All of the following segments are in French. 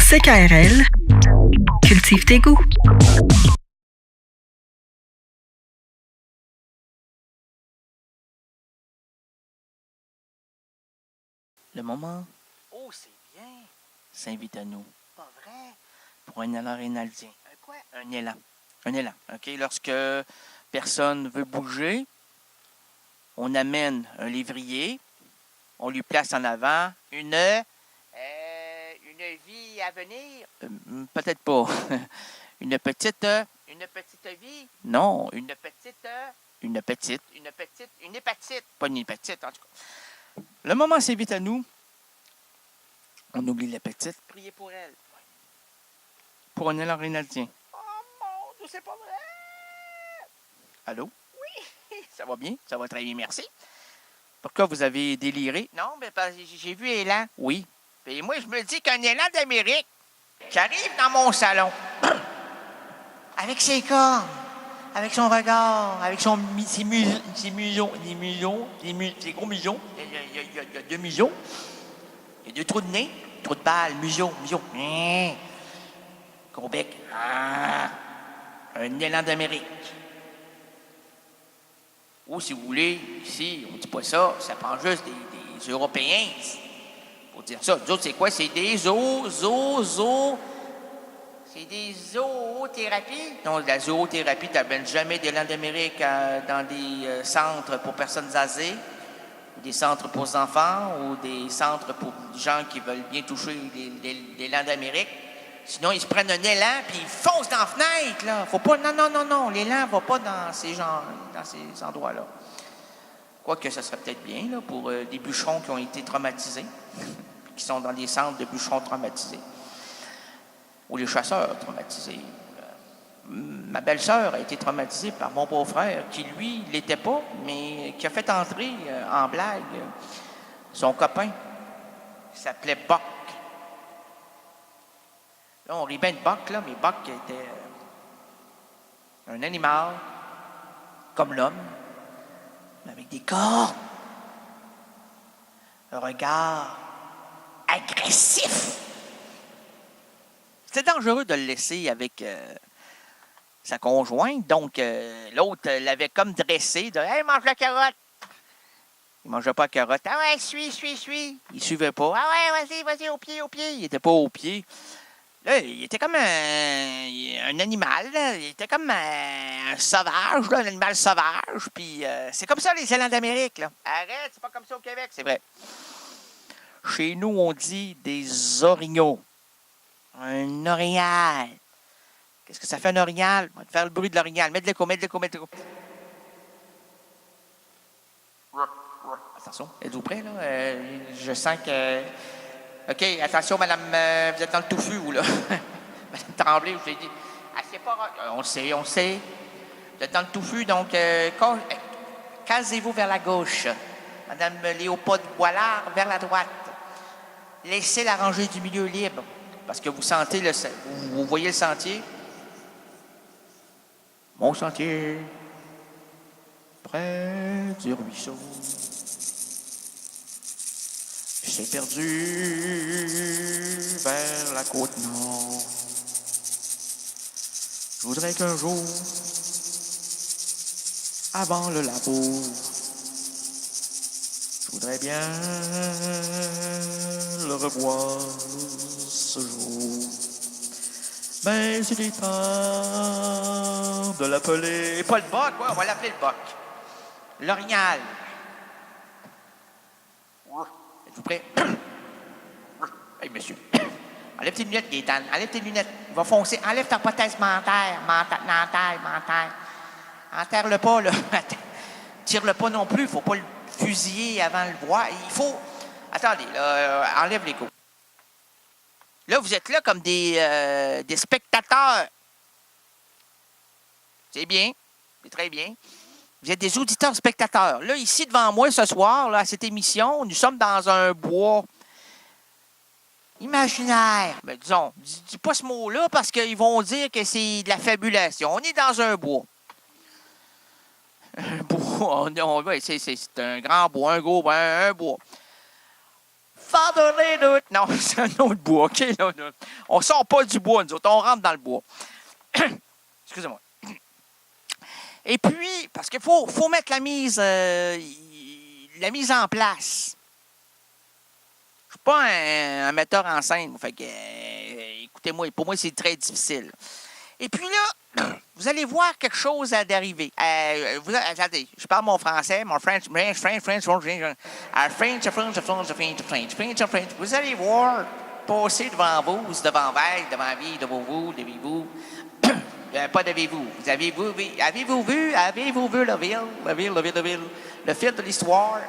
CKRL, cultive tes goûts. Le moment, oh c'est bien, s'invite à nous. Pas vrai? Pour un élan rénaldien. Un quoi? Un élan. Un élan. OK? Lorsque personne veut bouger, on amène un lévrier, on lui place en avant une vie à venir. Peut-être pas. Une petite vie. Non, une hépatite. Pas une hépatite, en tout cas. Le moment s'invite à nous. On oublie la petite. Priez pour elle. Pour un élan rénaldien. Oh mon Dieu, c'est pas vrai! Allô? Oui! Ça va bien? Ça va très bien, merci. Pourquoi vous avez déliré? Non, mais parce que j'ai vu élan. Oui. Et moi, je me dis qu'un élan d'Amérique qui arrive dans mon salon, avec ses cornes, avec son regard, avec ses gros museaux. Il y a 2 museaux. Il y a 2 trous de nez, trous de balle, museau. Gros bec. Un élan d'Amérique. Ou si vous voulez, ici, on ne dit pas ça, ça prend juste des Européens pour dire ça. Nous autres, c'est quoi? C'est des c'est des zoothérapies. Non, la zoothérapie, tu n'amènes jamais d'élan d'Amérique dans des centres pour personnes âgées, ou des centres pour enfants, ou des centres pour gens qui veulent bien toucher l'élan d'Amérique. Sinon, ils se prennent un élan puis ils foncent dans la fenêtre, là. Faut pas. Non. L'élan ne va pas dans ces endroits-là. Quoique ça serait peut-être bien là, pour des bûcherons qui ont été traumatisés, qui sont dans des centres de bûcherons traumatisés. Ou les chasseurs traumatisés. Ma belle-sœur a été traumatisée par mon beau-frère, qui, lui, ne l'était pas, mais qui a fait entrer en blague son copain. Il s'appelait Buck. Là, on rit bien de Buck, là, mais Buck était un animal, comme l'homme, mais avec des cornes. Un regard agressif. C'était dangereux de le laisser avec sa conjointe. Donc, l'autre l'avait comme dressé. De, hey, mange la carotte. Il ne mangeait pas la carotte. Ah ouais, suis. Il ne suivait pas. Ah ouais, vas-y, au pied. Il n'était pas au pied. Là, il était comme un animal. Là. Il était comme un sauvage, là, un animal sauvage. Puis, c'est comme ça, les élans d'Amérique. Là. Arrête, c'est pas comme ça au Québec. C'est vrai. Chez nous, on dit des orignaux. Un orignal. Qu'est-ce que ça fait un orignal? On va te faire le bruit de l'orignal. Mets de l'écho. Attention, êtes-vous prêts, là? Je sens que... OK, attention, madame, vous êtes dans le touffu, ou là? Madame Tremblay, je vous ai dit... Ah, c'est pas... On sait. Vous êtes dans le touffu, donc... casez-vous vers la gauche. Madame Léopold Boilard, vers la droite. Laissez la rangée du milieu libre. Parce que vous sentez vous voyez le sentier. Mon sentier, près du ruisseau, s'est perdu vers la côte nord. Je voudrais qu'un jour, avant le labour, je voudrais bien le revoir ce jour. Mais il est temps de l'appeler... Pas le boc, ouais, on va l'appeler le boc. L'orignal. Êtes-vous prêts? Hey, monsieur. Enlève tes lunettes, Gaétane. Enlève tes lunettes. Il va foncer. Enlève ta prothèse mentaire. Enterre-le pas, là. Tire-le pas non plus. Il ne faut pas le fusiller avant de le voir. Il faut... Attendez, là, enlève l'écho. Là, vous êtes là comme des spectateurs. C'est bien. C'est très bien. Vous êtes des auditeurs-spectateurs. Là, ici, devant moi, ce soir, là, à cette émission, nous sommes dans un bois imaginaire. Mais disons, dis pas ce mot-là parce qu'ils vont dire que c'est de la fabulation. On est dans un bois. Un bois. C'est un grand bois, un gros bois, un bois. Non, c'est un autre bois, OK? Là. On sort pas du bois, nous autres. On rentre dans le bois. Excusez-moi. Et puis, parce qu'il faut mettre la mise en place. Je suis pas un metteur en scène. Fait que, écoutez-moi, pour moi, c'est très difficile. Et puis là, vous allez voir quelque chose d'arriver. Attendez, je parle mon français, mon French. Vous allez voir passer devant vous, devant vie, devant vous. Pas devez-vous. Avez-vous vu le fil de l'histoire?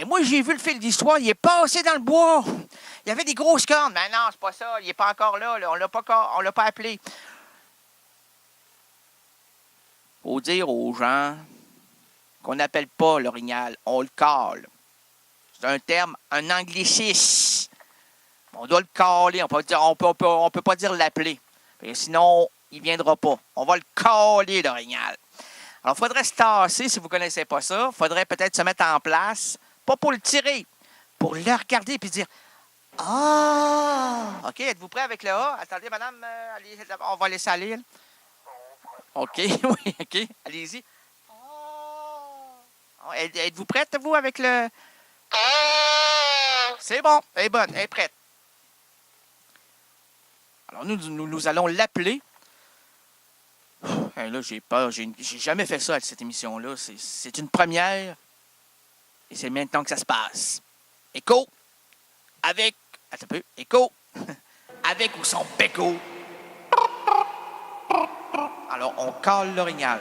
Moi, j'ai vu le fil de l'histoire, il est passé dans le bois. Il y avait des grosses cornes. Mais non, c'est pas ça, il n'est pas encore là. On l'a pas appelé. Faut dire aux gens qu'on n'appelle pas l'orignal, on le cale. C'est un terme, un anglicisme. On doit le caler, on peut pas dire l'appeler. Sinon, il ne viendra pas. On va le caler, l'orignal. Alors, il faudrait se tasser, si vous ne connaissez pas ça. Il faudrait peut-être se mettre en place, pas pour le tirer, pour le regarder et dire « Ah! » OK, êtes-vous prêts avec le A? Attendez, madame, allez, on va laisser aller. OK, oui, OK, allez-y. Oh. Êtes-vous prête, vous, avec le... C'est bon, elle est bonne, elle est prête. Alors, nous allons l'appeler. Là, j'ai peur, j'ai jamais fait ça à cette émission-là. C'est une première, et c'est maintenant que ça se passe. Écho, avec... Attends un peu, écho, avec ou sans béco. Alors, on cale l'orignal.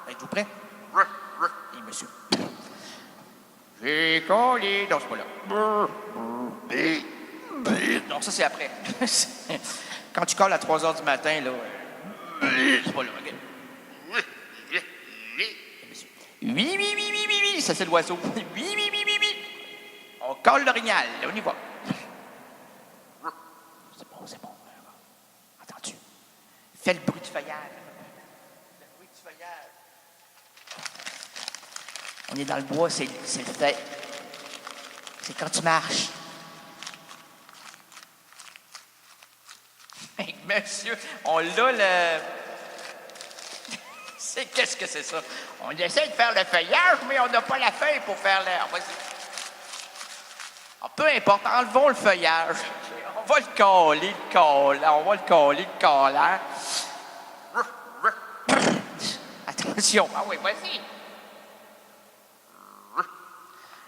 Êtes-vous prêts? Et monsieur. J'ai collé. Non, c'est pas là. Non, ça, c'est après. Quand tu colles à 3 h du matin, là, c'est pas là. OK. Oui. Ça, c'est l'oiseau. Oui. On colle l'orignal. On y va. C'est bon. Entends-tu? Fais le bruit du feuillage. On est dans le bois, c'est le fait. C'est quand tu marches. Hey, monsieur, on l'a le... Qu'est-ce que c'est ça? On essaie de faire le feuillage, mais on n'a pas la feuille pour faire le... Peu importe, enlevons le feuillage. On va le caler, on va le caler, le caler. Attention. Ah oui, vas-y.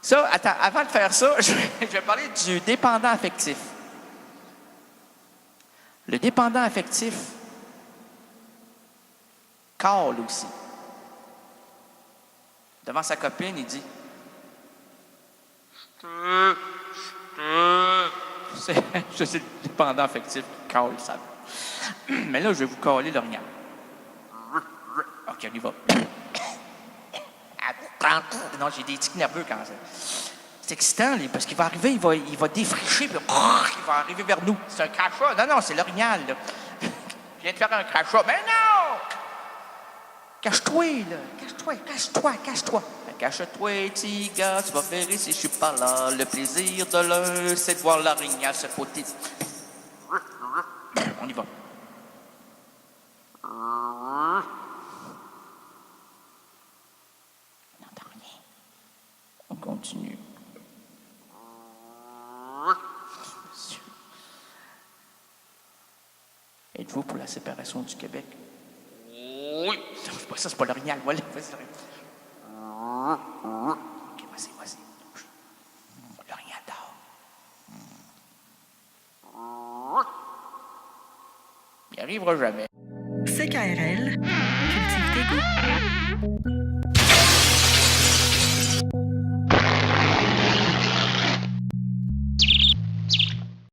Ça, attends, avant de faire ça, je vais parler du dépendant affectif. Le dépendant affectif cale aussi. Devant sa copine, il dit je sais, le dépendant affectif qui cale, ça. Mais là, je vais vous caler l'orignal. OK, on y va. Non, j'ai des tics nerveux quand ça. C'est excitant, parce qu'il va arriver, il va défricher, puis il va arriver vers nous. C'est un crachat. Non, c'est l'orignal, là. Je viens de faire un crachat. Mais non! Cache-toi, là. Cache-toi. Cache-toi, petit gars, tu vas faire si je suis pas là. Le plaisir de l'un, c'est de voir l'orignal se poter. On y va. On n'entend rien. On continue. Êtes-vous pour la séparation du Québec? Oui. Ça, c'est pas l'orignal. Voilà, vas-y. OK, vas-y. L'orignal dort. Il n'y arrivera jamais. CKRL, cultive tes goûts.